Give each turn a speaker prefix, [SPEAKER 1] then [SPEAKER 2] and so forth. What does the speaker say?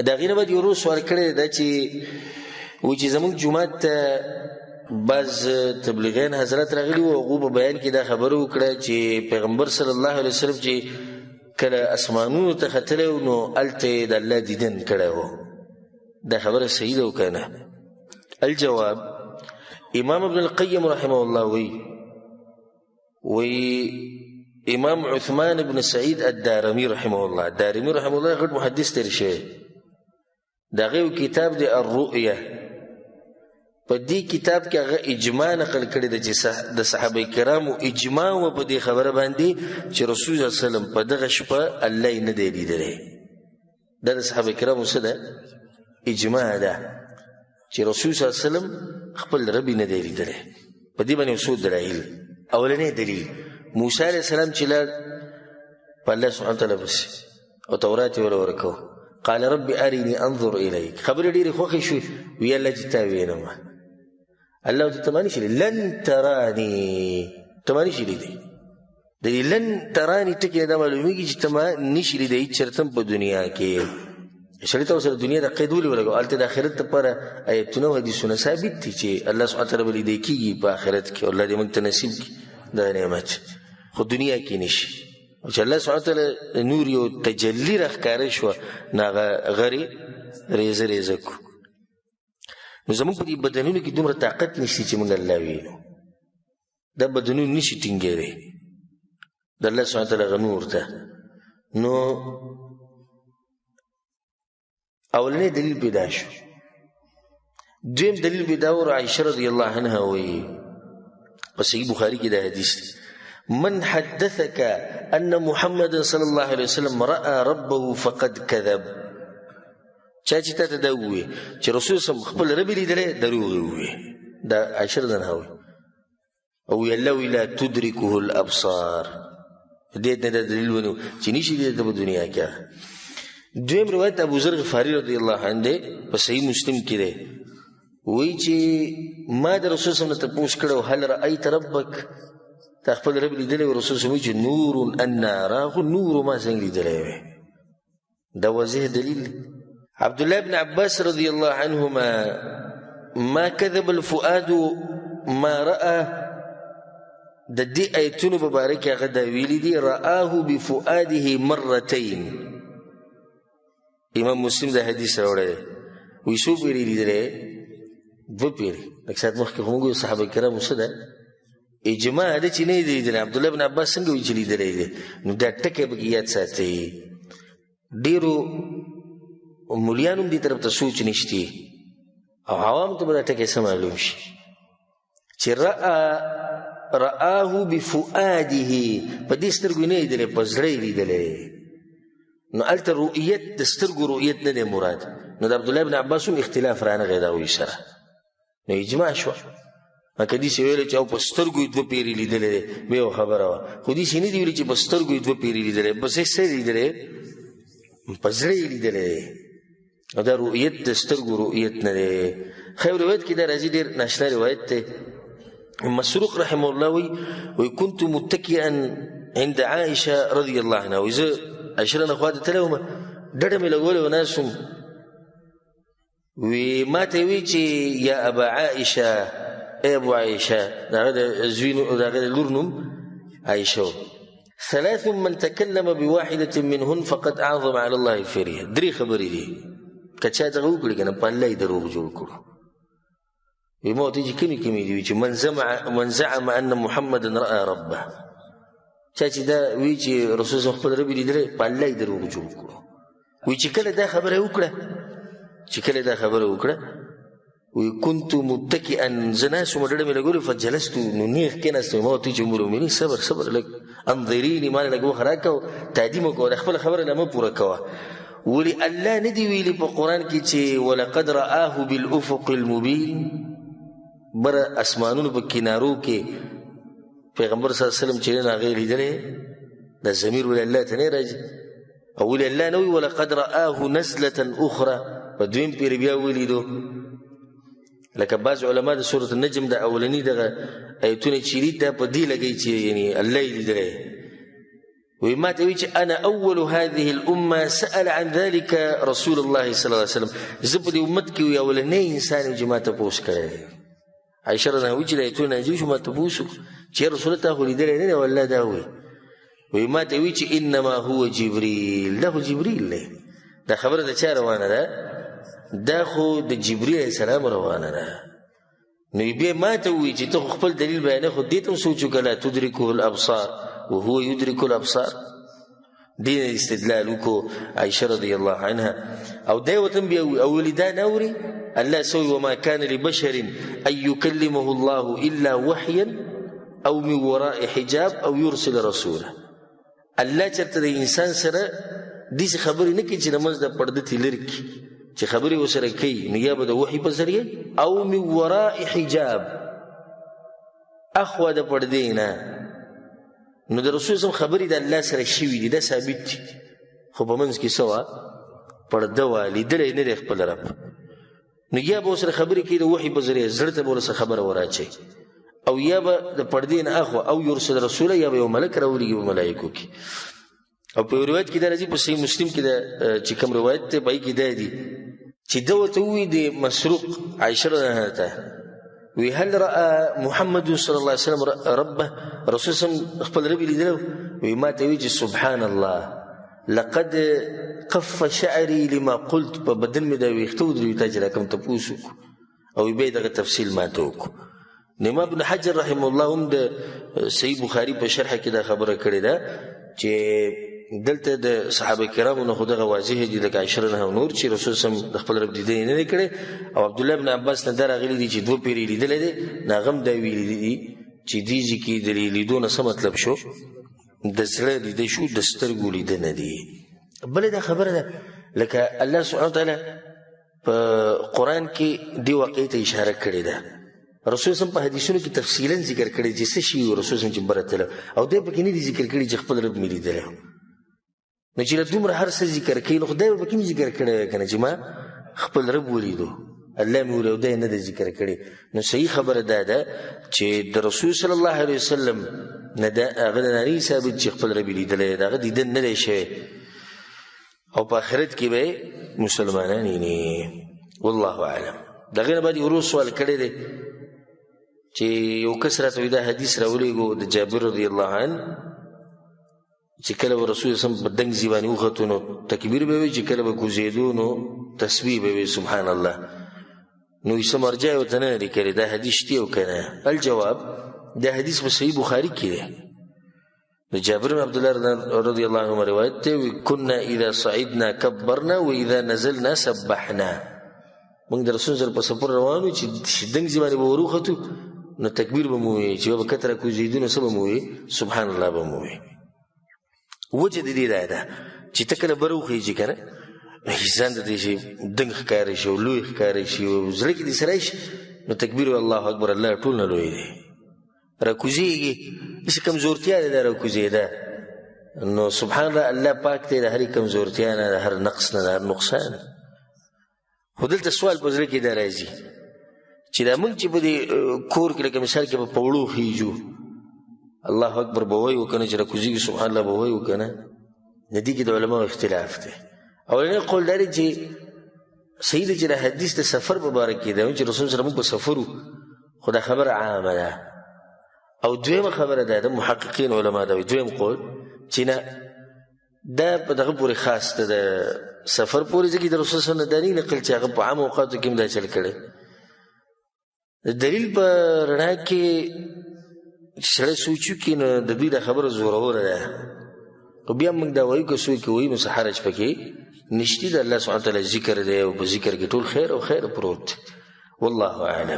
[SPEAKER 1] د هغې نه بعد یو روز سوال کړی دا چې وایي چې زموږ جومات ته بعض تبلیغیان حضرات راغلي وو. هغو په بیان کې دا خبره وکړه چې پیغمبر صلی الله علیه وسلم چې کله اسمانونو ته ختلی و نو هلته د الله دیدن کړی و. دا خبره صحیح ده او که نه؟ الجواب، امام ابن القیم رحمه الله وی امام عثمان بن سعید الدارمی رحمه الله، الدارمی رحمه الله غټ محدث تیر شوی، د هغه کتاب دی الرؤیه. په دې کتاب کې هغه اجماع نقل کړی ده چې د صحابه کرامو اجماع و په دې خبره باندې چې رسول الله صلی الله علیه وسلم په دغه شپه الله یې نه دی لیدلی. دا د صحابه کرامو څه ده؟ اجماع ده چې رسول صلی الله علیه وسلم خپل رب یې نه دی لیدلی. په دې باندې څو دلایل. اولنی دلیل، موسی علیه السلام چې لاړ په الله سبحانه وتعالی پسې او تورات یې ورله ورکو، قال رب ارني انظر الیک. خبرې ډېرې خوښې شوې، وی الله چې تا وینم. الله ورته ته ما نشي لیدلی، لن تراني، ته ما نشي لیدلی. د دې لن تراني ټکي دا معلومیږي چې ته ما نشي لیدلی هېڅ چېرته په دنیا کې. سړي ته ورسره دنیا د قید ولې ولګو؟ هلته د آخرت دپاره ایتونه او حدیثونه ثابت دي چې الله سبحانه وتعالی به لیدی کېږي په آخرت کې. الله دې موږ ته نصیب کړي دا نعمت، خو دنیا کې نشي. او چې الله سبحانه وتعالی نور یو تجلی راښکاره شوه نو هغه غرې ریزه ریزه کړو. نو زموږ په دې بدنونو کې دومره طاقت نشي چې موږ الله وینو. دا بدنونه نشي ټینګېدی د الله سبحانه وتعالی هغه نور ته. نو اولنی دلیل پیدا شو. دویم دلیل پیدا و عائشة رضی الله عنها وی په صحیح بخاری کې دا حدیث دی، من حدثك ان محمد صلی الله علیه وسلم رأى ربه فقد كذب. چا چې تا ته دا ووایي چې رسول صلی الله علیه وسلم خپل رب لیدلی، دروغ یې ووایي. دا عائشة رضی الله عنها وی او وی الله وی لا تدرکه الابصار. دې نه دا دلیل ونیو چې نشي لیدلی په دنیا کې. دویم روایت ابو ذر غفاری رضی الله عنه دی، په صحیح مسلم کې دی، وایي چې ما د رسول صلی الله علیه وسلم نه تپوس کړی هل رأیت ربک، تا خپل رب لیدلی و؟ رسول صلی الله علیه وسلم وایي چې نور انا راه، نور ما څنګه لیدلی وی. دا واضح دلیل دی. عبد الله بن عباس رضی الله عنهما ما كذب الفؤاد ما رأى، د دې ایتونو په باره کې هغه دا ویلي دي رآه بفؤاده مرتين. امام مسلم دا حدیث راوړی وی څو پیرې لیدلی؟ دوه پیرې. لږ ساعت مخکې خو موږ ویل صحابه کرامو څه ده؟ اجماع ده چې نه یې دی لیدلی. عبدالله بن عباس څنګه وایي چې لیدلی دی؟ نو دا ټکی پکې یاد ساتئ. ډېرو مولیانو هم دې طرف ته سوچ نشتی او عوامو ته به دا ټکی څه معلوم شي چې رآه بفؤاده، په دې سترګو یې نه لیدلی، په زړه یې لیدلی. نو هلته رؤیت د سترګو رؤیت نه دی مراد. نو د عبدالله بن عباس هم اختلاف رانغی دا وایي سره. نو اجماع شوه. لکه داسې ویلی چې او په سترګو یې دوه پیرې لیدلی دی، بیا یو خبره وه. خو داسې نه دي ویلي چې په سترګو یې دوه پیرې لیدلی، بس څه یې لیدلی؟ په زړه یې لیدلی دی. او دا رؤیت د سترګو رؤیت نه دی. خیر روایت کې دا راځي، ډېر ناشنا روایت دی. مسروق رحمه الله وی كنت متکئا عند عائشة رضی الله عنها. وی زه عائشة نه خوا ته تللی وم، ډډه مې لګولې و، ناست وم. وی ما ته وی چې یا ابا عائشة، ای ابو عائشة، د هغه د زوی د هغه د لور نوم عائشة و. ثلاث من تکلم بواحدة منهن فقد اعظم على الله الفريه. درې خبرې دي که چا دغه وکړي که نه په الله یې دروغ جوړ کړو. وی ما ورته چې کومې کومې دي؟ چې من زعم ان محمدا رأى ربه. چا چې دا وی چې رسول صلی خپل رب لیدلی، په الله یې دروغ جوړ کړو. وی چې کله دا خبره وکړه وی كنت متکئا، زه ناست وم، ډډه مې لګولې، فجلستو، نو نیغ کېناستم. ما ورته چې ام المؤمنین صبر لږ، انظریني، ما لږ وخت راکوه، تعدیم وکوه، د خپله خبره نه مه پوره کوه. ولې الله نه دي ویلي په قرآن کې چې ولقد رآه بالافق المبین؟ بره اسمانونو په کنارو کې پیغمبر صلی الله علیه وسلم چې نه هغه لیدلی، دا ضمیر ولې الله ته نه راځي؟ او ولې الله نه وی ولقد رآه نزلة اخرى؟ په دویم پیر بیا ولیدو. لکه بعض علما د سورة النجم د اولنی دغه ایتونه چې لید دا په دې لګوي چې یعنی الله یې لیدلی. وما تويج أنا أول هذه الأمة سأل عن ذلك رسول الله صلى الله عليه وسلم زبدي أمتك ويا ولني إنسان جما تبوس كره عائشة رضي الله عنها يقول نجيش ما تبوسك شيء رسول الله هو لدرجة ولا داوي وما تويج إنما هو جبريل له جبريل له ده خبر ده شار وانا ده خو ده جبريل السلام روانا ده نبي ما تويج تخو خبل دليل بيانه خو ديتم سوچو كلا تدركه الأبصار وهو يدرك الأبصار دين الاستدلال وكو عائشة رضي الله عنها أو داوة بيوي أو ولدان أوري ألا سوي وما كان لبشر أن يكلمه الله إلا وحيا أو من وراء حجاب أو يرسل رسوله ألا چرته إنسان سره ديس خبري نكي چې نماز د پردتي لرکی چې خبري وسره کوي نيابه د وحي په ذریعه او من وراء حجاب اخو د پردینا نو د رسول سم خبرې د الله سره شوي دي دا ثابت دي خو په منځ کې سوا پرده وا لیدلی نه دی خپل رب نو یا به سره خبرې کوي د وحي په ذریعه زړه ته به ورسره خبره وراچي او یا به د پردې نه اخوا او یرسل رسوله یا به یو ملک راولېږي په ملایکو کې او په روایت کې دا راځي په صحیح مسلم کې دا چې کوم روایت دی په کې دا دي چې ده ورته ووایي د مسروق عایشه رضی الله عنها هل رأى محمد صلى الله عليه وسلم ربه رسول سم خپل رب لیدلو ما تویج سبحان الله لقد قف شعري لما قلت په بدن مې دا ویختو درې تاجر کوم تاسو او به دغه تفصیل ما توک نما ابن حجر رحم الله هم د صحیح بخاری په شرح کې دا خبره کړې ده چې دلته د صحابه کرامو نه خدغه واضح دي د عائشہ نه نور چې رسول سم د خپل رب دې نه کړي او عبد الله ابن عباس نه درغلي دي چې دوه پیری لیدل دي ناغم دا ویل دي چې دیږي کې د لیدونه څه مطلب شو د زړه دې شو د سترګو لیدل نه دي بل دا خبره ده لکه الله سبحانه وتعالى په قران کې دی واقعي ته اشاره کړې ده رسول سم په حدیثونو کې تفصیلا ذکر کړی چې څه شی رسول سم چې برتله او دې په کې نه ذکر کړی چې خپل رب مې لیدل نو چې دومره هر څه ذکر کوي نو خدای به کوم ذکر کړی کنه چې ما خپل رب ولیدو الله مې ولودای نه د ذکر کړي نو صحیح خبره ده چې د رسول صلی الله علیه وسلم نه دا هغه نه ثابت چې خپل رب لیدل دا هغه دیدن نه شي او په آخرت کې به مسلمانان نه والله اعلم دغه نه باندې ورو سوال کړی دی چې یو کسرت ودا حدیث راولېګو د جابر رضی الله عنه چې کله رسول سم بدنګ زیوانی وختو نو تکبیر به وي چې کله به کوزیدو نو تسبیح به وي سبحان الله نو یې سمرجای وته نه لري دا حدیث دی او کنه الجواب دا حدیث په صحیح بخاری کې دی د جابر بن عبد الله رضی الله عنه روایت ته كنا اذا صعدنا كبرنا واذا نزلنا سبحنا موږ د رسول سره په سفر روانو چې دنګ زیوانی به وروختو نو تکبیر به مو وي چې به کتره کوزیدو نو سبا مو وي سبحان الله به مو وي وجه دې ده چې تکله بروخي چې کنه ځان دې شي دنګ ښکاري شي لوی ښکاري شي زړه کې دې سره شي نو تکبیر الله اکبر الله ټول نه لوی دی راکوزيږي چې کمزورتیا ده راکوزي ده نو سبحان الله الله پاک ته د هر کمزورتیا نه د هر نقص نه د هر نقصان خودلته سوال په ځل کې دا راځي چې دا موږ چې په دې کور کې لکه مثال کې په پوړو خيجو الله اکبر بووي وکنه چې راکوزي سبحان الله بووي وکنه ندی کې د علماء اختلاف دی اولنی قول لري چې سید چې حدیث د سفر مبارک دی چې رسول سره موږ په سفرو خدا خبر عامه ده او دویم خبره ده د محققین علما دا دویم قول چې نه دا په دغه پورې خاص ده د سفر پورې چې د رسول سره دانی نقل چې هغه په عام اوقاتو کې هم دا چل کړي دلیل په رڼا کې سره سوچو کې نو د دې خبره زوروره ده او بیا موږ دا وایو که څوک وایي نو حرج پکې نشتی د الله سبحانه وتعالی ذکر دی او په ذکر کې ټول خیر او خیر پروت والله اعلم